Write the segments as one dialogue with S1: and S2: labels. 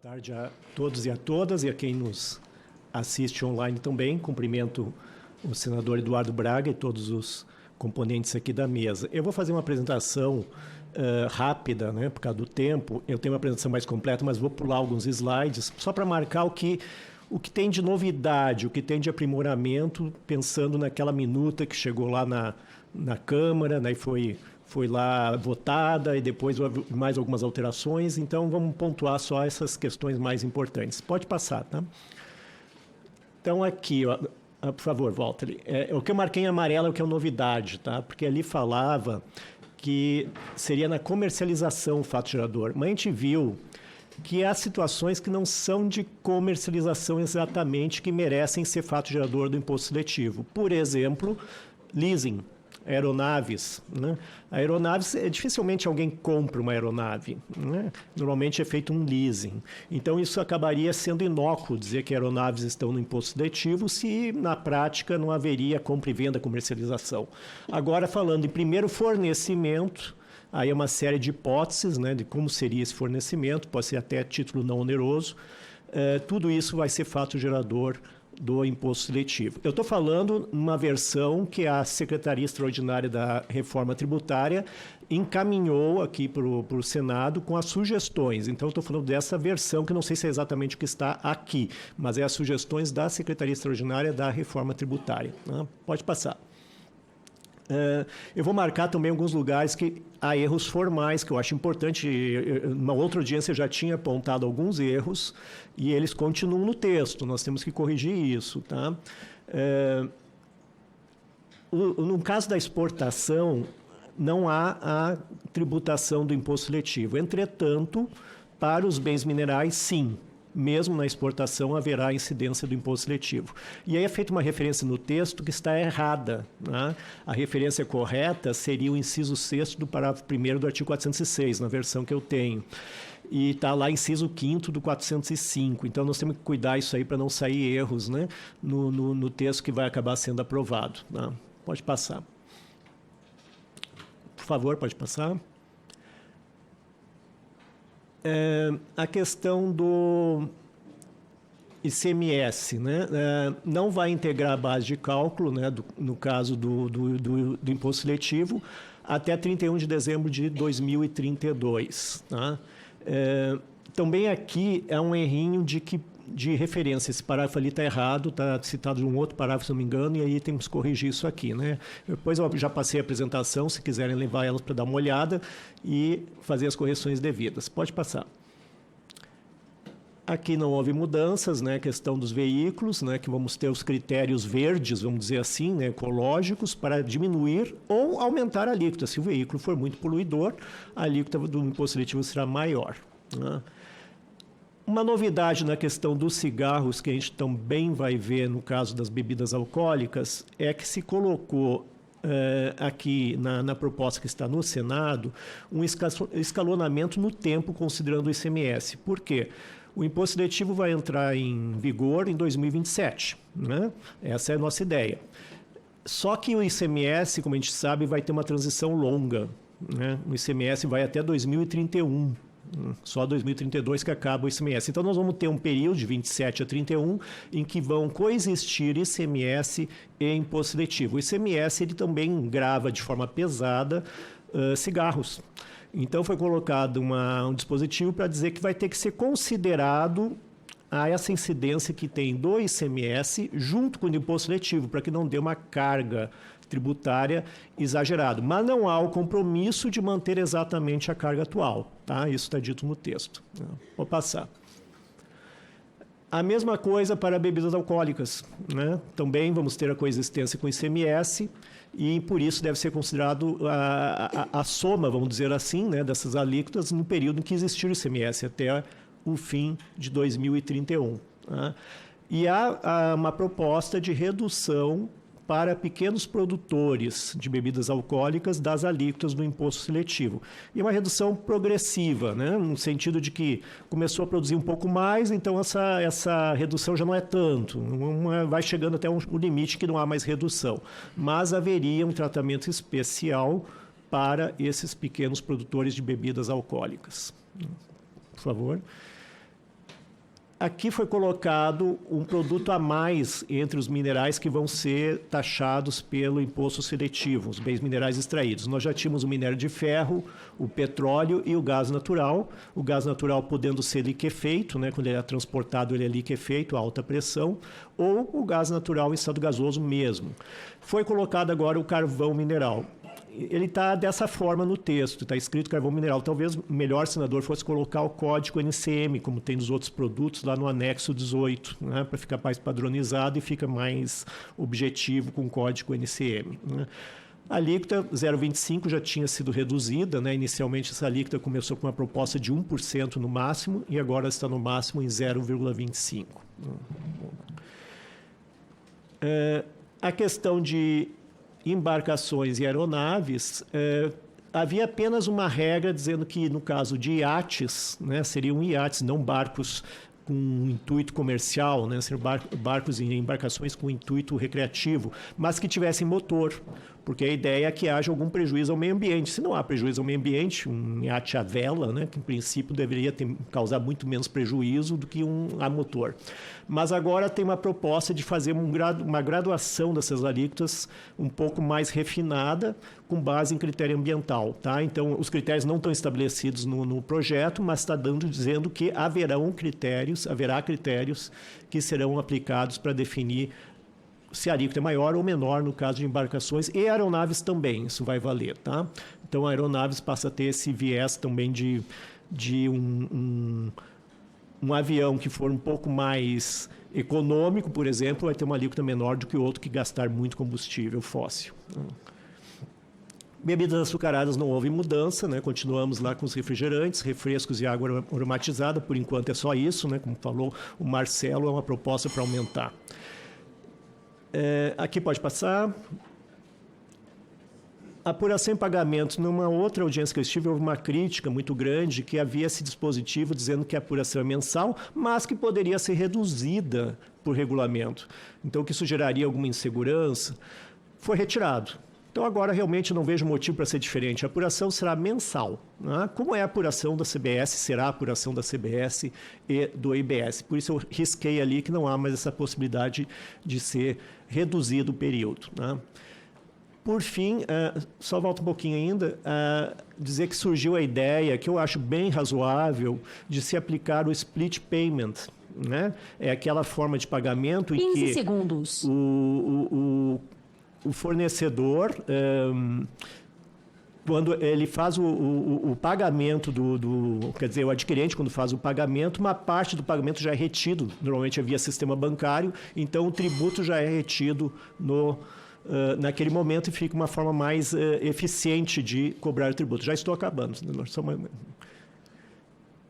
S1: tarde a todos e a todas e a quem nos assiste online também. Cumprimento o senador Eduardo Braga e todos os componentes aqui da mesa. Eu vou fazer uma apresentação rápida, né, por causa do tempo. Eu tenho uma apresentação mais completa, mas vou pular alguns slides só para marcar o que tem de novidade, o que tem de aprimoramento, pensando naquela minuta que chegou lá na Câmara, né, e foi lá votada e depois mais algumas alterações. Então, vamos pontuar só essas questões mais importantes. Pode passar, tá? Então, aqui, ó, por favor, volta ali. O que eu marquei em amarelo é o que é novidade, tá? Porque ali falava que seria na comercialização o fato gerador. Mas a gente viu que há situações que não são de comercialização exatamente que merecem ser fato gerador do imposto seletivo. Por exemplo, leasing. Aeronaves, né? Aeronaves, dificilmente alguém compra uma aeronave, né? Normalmente é feito um leasing. Então, isso acabaria sendo inócuo dizer que aeronaves estão no imposto seletivo se, na prática, não haveria compra e venda, comercialização. Agora, falando em primeiro fornecimento, aí é uma série de hipóteses, né, de como seria esse fornecimento, pode ser até título não oneroso. Tudo isso vai ser fato gerador do imposto seletivo. Eu estou falando numa versão que a Secretaria Extraordinária da Reforma Tributária encaminhou aqui para o Senado com as sugestões. Então, estou falando dessa versão, que não sei se é exatamente o que está aqui, mas é as sugestões da Secretaria Extraordinária da Reforma Tributária. Pode passar. Eu vou marcar também alguns lugares que há erros formais, que eu acho importante. Numa outra audiência já tinha apontado alguns erros e eles continuam no texto. Nós temos que corrigir isso. Tá? No caso da exportação, não há a tributação do imposto seletivo. Entretanto, para os bens minerais, sim. Mesmo na exportação, haverá incidência do imposto seletivo. E aí é feita uma referência no texto que está errada. Né? A referência correta seria o inciso 6º do parágrafo 1º do artigo 406, na versão que eu tenho. E está lá inciso 5º do 405. Então, nós temos que cuidar isso aí para não sair erros, né, no texto que vai acabar sendo aprovado. Né? Pode passar. Por favor, pode passar. A questão do ICMS, né? Não vai integrar a base de cálculo, né, no caso do imposto seletivo, até 31 de dezembro de 2032. Tá? Também aqui é um errinho de referência. Esse parágrafo ali está errado, está citado em um outro parágrafo, se não me engano, e aí temos que corrigir isso aqui. Né? Depois eu já passei a apresentação, se quiserem levar elas para dar uma olhada e fazer as correções devidas. Pode passar. Aqui não houve mudanças, né? Questão dos veículos, né? Que vamos ter os critérios verdes, vamos dizer assim, né? Ecológicos, para diminuir ou aumentar a alíquota. Se o veículo for muito poluidor, a alíquota do imposto seletivo será maior. Né? Uma novidade na questão dos cigarros, que a gente também vai ver no caso das bebidas alcoólicas, é que se colocou aqui na proposta que está no Senado um escalonamento no tempo, considerando o ICMS. Por quê? O imposto seletivo vai entrar em vigor em 2027. Né? Essa é a nossa ideia. Só que o ICMS, como a gente sabe, vai ter uma transição longa. Né? O ICMS vai até 2031. Só 2032 que acaba o ICMS. Então, nós vamos ter um período de 27 a 31 em que vão coexistir ICMS e imposto seletivo. O ICMS ele também grava de forma pesada cigarros. Então, foi colocado um dispositivo para dizer que vai ter que ser considerado essa incidência que tem do ICMS junto com o imposto seletivo, para que não dê uma carga tributária exagerada. Mas não há o compromisso de manter exatamente a carga atual. Tá? Isso está dito no texto. Vou passar. A mesma coisa para bebidas alcoólicas. Né? Também vamos ter a coexistência com o ICMS e, por isso, deve ser considerado a soma, vamos dizer assim, né, dessas alíquotas no período em que existir o ICMS, até o fim de 2031. Tá? E há uma proposta de redução para pequenos produtores de bebidas alcoólicas das alíquotas do imposto seletivo. E uma redução progressiva, né? No sentido de que começou a produzir um pouco mais, então essa redução já não é tanto. Vai chegando até um limite que não há mais redução. Mas haveria um tratamento especial para esses pequenos produtores de bebidas alcoólicas. Por favor. Aqui foi colocado um produto a mais entre os minerais que vão ser taxados pelo imposto seletivo, os bens minerais extraídos. Nós já tínhamos o minério de ferro, o petróleo e o gás natural. O gás natural podendo ser liquefeito, né, quando ele é transportado ele é liquefeito, a alta pressão, ou o gás natural em estado gasoso mesmo. Foi colocado agora o carvão mineral. Ele está dessa forma no texto, está escrito carvão mineral. Talvez melhor, senador, fosse colocar o código NCM, como tem nos outros produtos, lá no anexo 18, né, para ficar mais padronizado e fica mais objetivo com o código NCM. Né. A alíquota 0,25 já tinha sido reduzida, né? Inicialmente essa alíquota começou com uma proposta de 1% no máximo e agora está no máximo em 0,25. A questão de embarcações e aeronaves, havia apenas uma regra dizendo que, no caso de iates, né, seriam iates, não barcos com intuito comercial, né, seriam barcos e embarcações com intuito recreativo, mas que tivessem motor, porque a ideia é que haja algum prejuízo ao meio ambiente. Se não há prejuízo ao meio ambiente, um iate a vela, né, que em princípio deveria causar muito menos prejuízo do que um a motor. Mas agora tem uma proposta de fazer uma graduação dessas alíquotas um pouco mais refinada, com base em critério ambiental. Tá? Então, os critérios não estão estabelecidos no projeto, mas está dizendo que haverá critérios que serão aplicados para definir se a alíquota é maior ou menor no caso de embarcações e aeronaves também, isso vai valer. Tá? Então, a aeronaves passa a ter esse viés também de um avião que for um pouco mais econômico, por exemplo, vai ter uma alíquota menor do que o outro que gastar muito combustível fóssil. Bebidas açucaradas não houve mudança, né? Continuamos lá com os refrigerantes, refrescos e água aromatizada, por enquanto é só isso, né? Como falou o Marcelo, é uma proposta para aumentar. Aqui pode passar. Apuração em pagamentos. Numa outra audiência que eu estive, houve uma crítica muito grande que havia esse dispositivo dizendo que a apuração é mensal, mas que poderia ser reduzida por regulamento. Então, que isso geraria alguma insegurança, foi retirado. Então, agora, realmente, não vejo motivo para ser diferente. A apuração será mensal. Né? Como é a apuração da CBS, será a apuração da CBS e do IBS. Por isso, eu risquei ali que não há mais essa possibilidade de ser reduzido o período. Né? Por fim, só volta um pouquinho ainda, dizer que surgiu a ideia, que eu acho bem razoável, de se aplicar o split payment. Né? É aquela forma de pagamento em
S2: 15
S1: que
S2: segundos.
S1: O fornecedor, quando ele faz o pagamento quer dizer, o adquirente, quando faz o pagamento, uma parte do pagamento já é retido, normalmente é via sistema bancário, então o tributo já é retido naquele momento e fica uma forma mais eficiente de cobrar o tributo. Já estou acabando.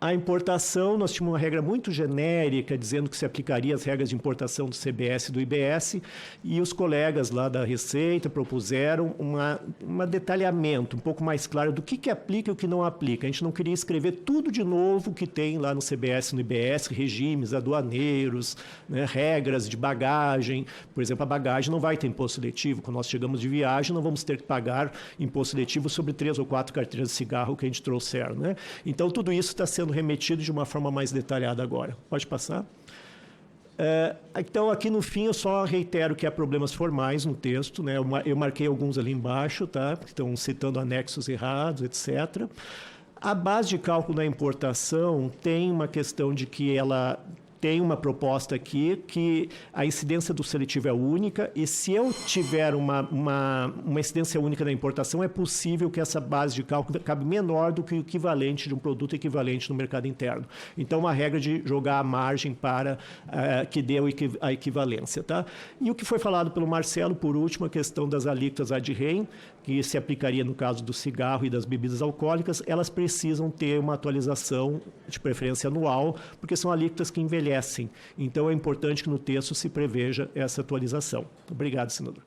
S1: A importação, nós tínhamos uma regra muito genérica, dizendo que se aplicaria as regras de importação do CBS e do IBS, e os colegas lá da Receita propuseram um detalhamento um pouco mais claro do que aplica e o que não aplica. A gente não queria escrever tudo de novo que tem lá no CBS e no IBS, regimes aduaneiros, né, regras de bagagem. Por exemplo, a bagagem não vai ter imposto seletivo. Quando nós chegamos de viagem, não vamos ter que pagar imposto seletivo sobre 3 ou 4 carteiras de cigarro que a gente trouxer. Né? Então, tudo isso está sendo remetido de uma forma mais detalhada agora. Pode passar? Então, aqui no fim, eu só reitero que há problemas formais no texto. Né? Eu marquei alguns ali embaixo, tá? Que estão citando anexos errados, etc. A base de cálculo da importação tem uma questão de que ela tem uma proposta aqui que a incidência do seletivo é única e se eu tiver uma incidência única da importação, é possível que essa base de cálculo cabe menor do que o equivalente de um produto equivalente no mercado interno. Então, uma regra de jogar a margem para que dê a equivalência. Tá? E o que foi falado pelo Marcelo, por último, a questão das alíquotas ad rem, que se aplicaria no caso do cigarro e das bebidas alcoólicas, elas precisam ter uma atualização, de preferência anual, porque são alíquotas que envelhecem. Então, é importante que no texto se preveja essa atualização. Obrigado, senador.